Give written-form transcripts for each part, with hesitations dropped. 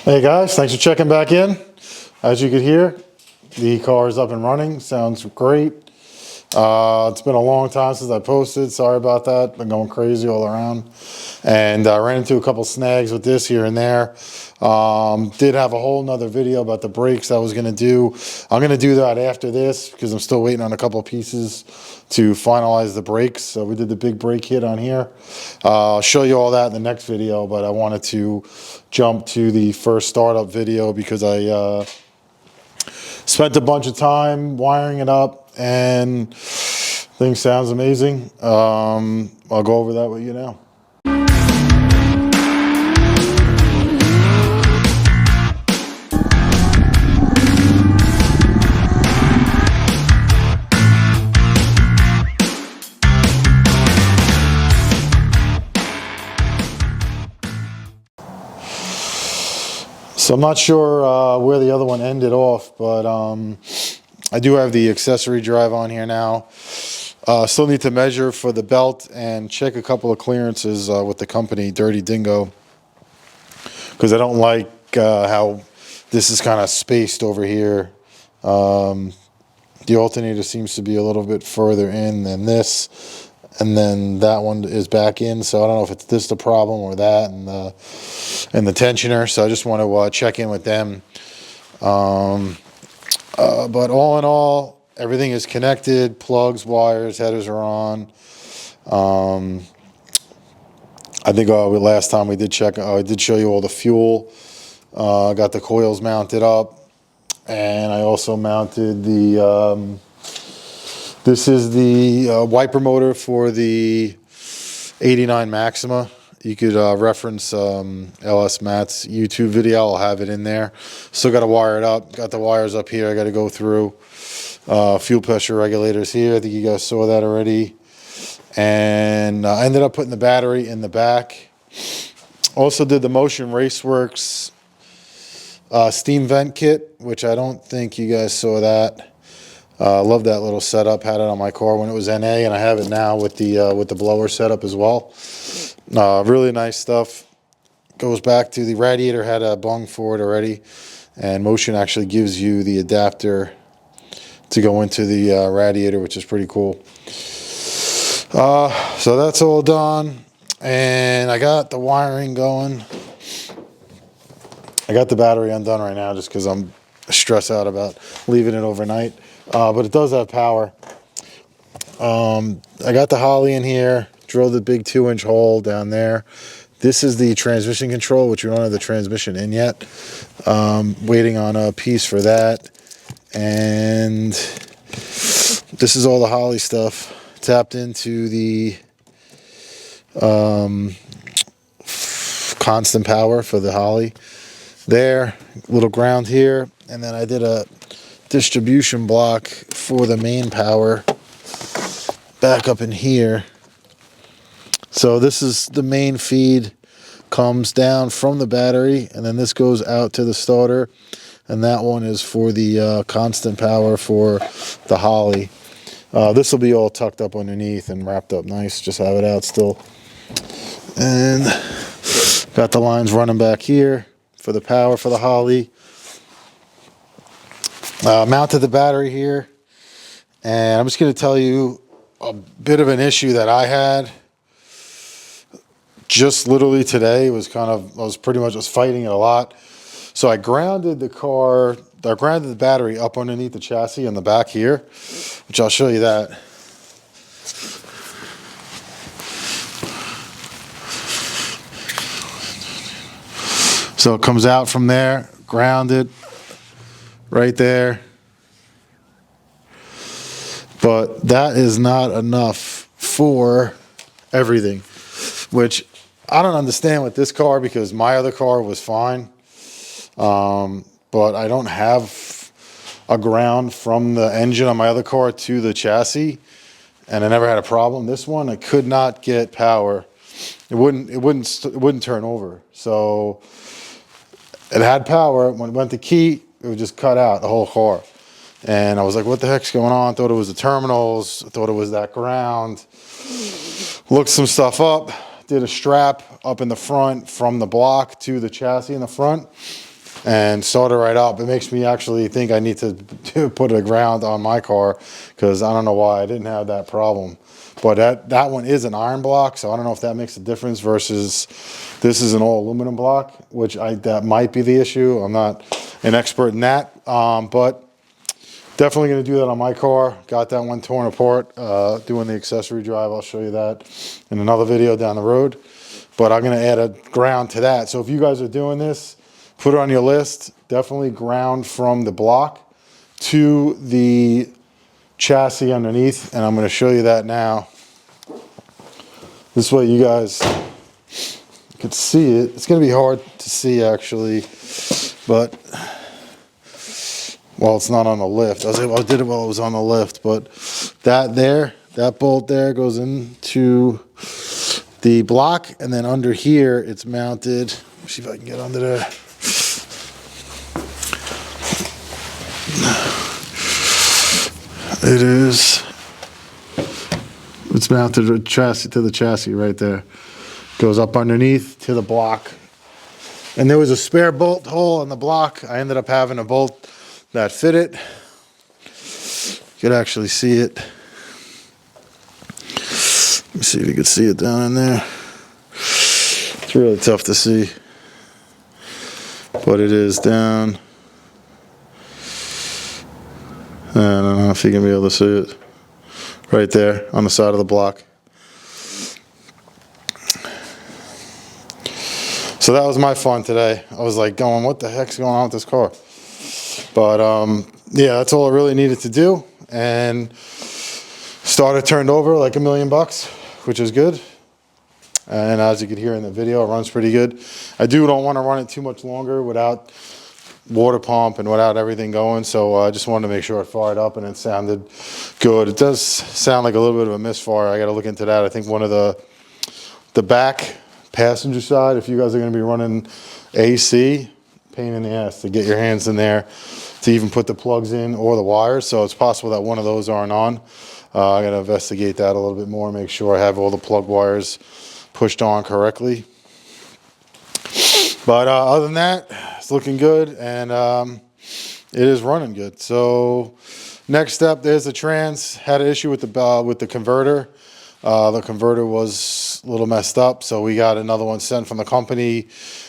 Hey guys, thanks for checking back in. As you could hear, the car is up and running. Sounds great. It's been a long time since I posted. Sorry about that. Been going crazy all around. And I ran into a couple snags with this here and there. Did have a whole nother video about the brakes I was going to do. I'm going to do that after this because I'm still waiting on a couple of pieces to finalize the brakes. So we did the big brake hit on here. I'll show you all that in the next video, but I wanted to jump to the first startup video because I spent a bunch of time wiring it up and thing sounds amazing. I'll go over that with you now. So I'm not sure where the other one ended off, but I do have the accessory drive on here now. Still need to measure for the belt and check a couple of clearances with the company, Dirty Dingo, because I don't like how this is kind of spaced over here. The alternator seems to be a little bit further in than this. And then that one is back in, so I don't know if it's this the problem or that, and the tensioner. So I just want to check in with them. But all in all, everything is connected. Plugs, wires, headers are on. I think last time we did check. I did show you all the fuel. Got the coils mounted up, and I also mounted the. This is the wiper motor for the 89 Maxima. You could reference LS Matt's YouTube video. I'll have it in there. Still got to wire it up. Got the wires up here I got to go through. Fuel pressure regulators here. I think you guys saw that already. And I ended up putting the battery in the back. Also did the Motion Raceworks steam vent kit, which I don't think you guys saw that. Love that little setup. Had it on my car when it was NA, and I have it now with the blower setup as well. Really nice stuff. Goes back to the radiator, had a bung for it already, and Motion actually gives you the adapter to go into the radiator, which is pretty cool. So that's all done, and I got the wiring going. I got the battery undone right now just because I'm stressed out about leaving it overnight. But it does have power. I got the Holley in here, drilled the big 2-inch hole down there. This is the transmission control, which we don't have the transmission in yet. Waiting on a piece for that. And this is all the Holley stuff. Tapped into the constant power for the Holley. There, little ground here. And then I did a distribution block for the main power back up in here. So this is the main feed, comes down from the battery, and then this goes out to the starter, and that one is for the constant power for the Holley. This will be all tucked up underneath and wrapped up nice, just have it out still. And got the lines running back here for the power for the Holley. Mounted the battery here, and I'm just going to tell you a bit of an issue that I had just literally today. I was fighting it a lot. So I grounded the battery up underneath the chassis on the back here, which I'll show you that. So it comes out from there, grounded right there. But that is not enough for everything, which I don't understand with this car because my other car was fine. But I don't have a ground from the engine on my other car to the chassis, and I never had a problem. This one, I could not get power. It wouldn't turn over. So it had power. When it went to key, it would just cut out the whole car. And I was like, what the heck's going on? Thought it was the terminals. I thought it was that ground. Looked some stuff up. Did a strap up in the front from the block to the chassis in the front. and started right up. It makes me actually think I need to put a ground on my car, because I don't know why I didn't have that problem. But that one is an iron block, so I don't know if that makes a difference versus this is an all aluminum block, which that might be the issue. I'm not an expert in that, but definitely going to do that on my car. Got that one torn apart, doing the accessory drive. I'll show you that in another video down the road. But I'm going to add a ground to that. So if you guys are doing this, put it on your list. Definitely ground from the block to the chassis underneath, and I'm going to show you that now. This way you guys can see it. It's going to be hard to see actually, but well, it's not on the lift. I did it while it was on the lift, but that bolt there goes into the block, and then under here it's mounted. Let me see if I can get under there. It's mounted to the chassis right there. Goes up underneath to the block. And there was a spare bolt hole in the block. I ended up having a bolt that fit it. You could actually see it. Let me see if you can see it down in there. It's really tough to see, but it is down. I don't know if you can be able to see it. Right there on the side of the block. So that was my fun today. I was like going, what the heck's going on with this car? But yeah, that's all I really needed to do. And starter turned over like $1 million, which is good. And as you could hear in the video, it runs pretty good. I don't want to run it too much longer without water pump and without everything going, so I just wanted to make sure it fired up and it sounded good. It does sound like a little bit of a misfire. I got to look into that. I think one of the back passenger side, if you guys are going to be running AC, pain in the ass to get your hands in there to even put the plugs in or the wires, so it's possible that one of those aren't on. I got to investigate that a little bit more, make sure I have all the plug wires pushed on correctly. But other than that, it's looking good, and it is running good. So next step, there's the trans. Had an issue with the converter. The converter was a little messed up, so we got another one sent from the company,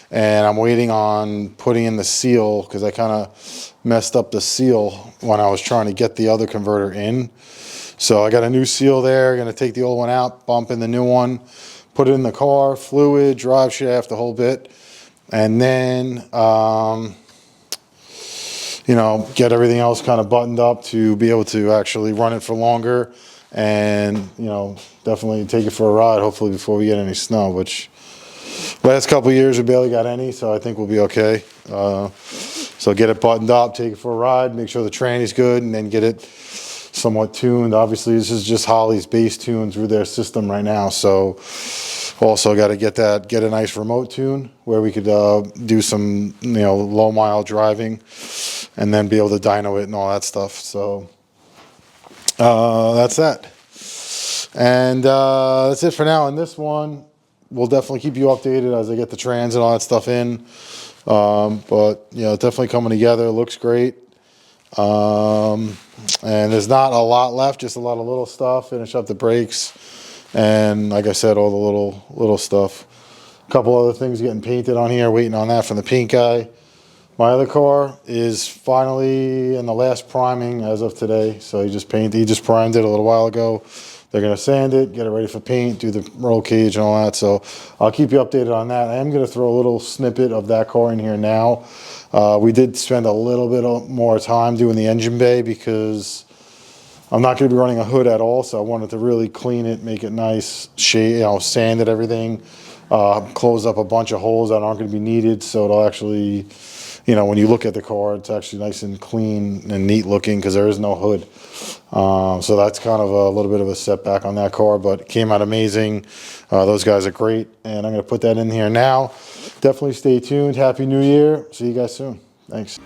and I'm waiting on putting in the seal because I kind of messed up the seal when I was trying to get the other converter in. So I got a new seal there. Going to take the old one out, bump in the new one, put it in the car, fluid, drive shaft, the whole bit. And then, you know, get everything else kind of buttoned up to be able to actually run it for longer and, you know, definitely take it for a ride, hopefully before we get any snow, which last couple of years we barely got any, so I think we'll be okay. So get it buttoned up, take it for a ride, make sure the tranny's good, and then get it somewhat tuned. Obviously, this is just Holley's base tune through their system right now, so also got to get a nice remote tune where we could do some, you know, low mile driving and then be able to dyno it and all that stuff. So that's that. And that's it for now on this one. We'll definitely keep you updated as I get the trans and all that stuff in. But, you know, definitely coming together. Looks great. And there's not a lot left, just a lot of little stuff. Finish up the brakes. And like I said, all the little stuff. A couple other things getting painted on here, waiting on that from the paint guy. My other car is finally in the last priming as of today. So he just primed it a little while ago. They're going to sand it, get it ready for paint, do the roll cage and all that. So I'll keep you updated on that. I am going to throw a little snippet of that car in here now. We did spend a little bit more time doing the engine bay because I'm not going to be running a hood at all, so I wanted to really clean it, make it nice, sand it, everything, close up a bunch of holes that aren't going to be needed, so it'll actually, you know, when you look at the car, it's actually nice and clean and neat looking because there is no hood. So that's kind of a little bit of a setback on that car, but it came out amazing. Those guys are great, and I'm going to put that in here now. Definitely stay tuned. Happy New Year. See you guys soon. Thanks.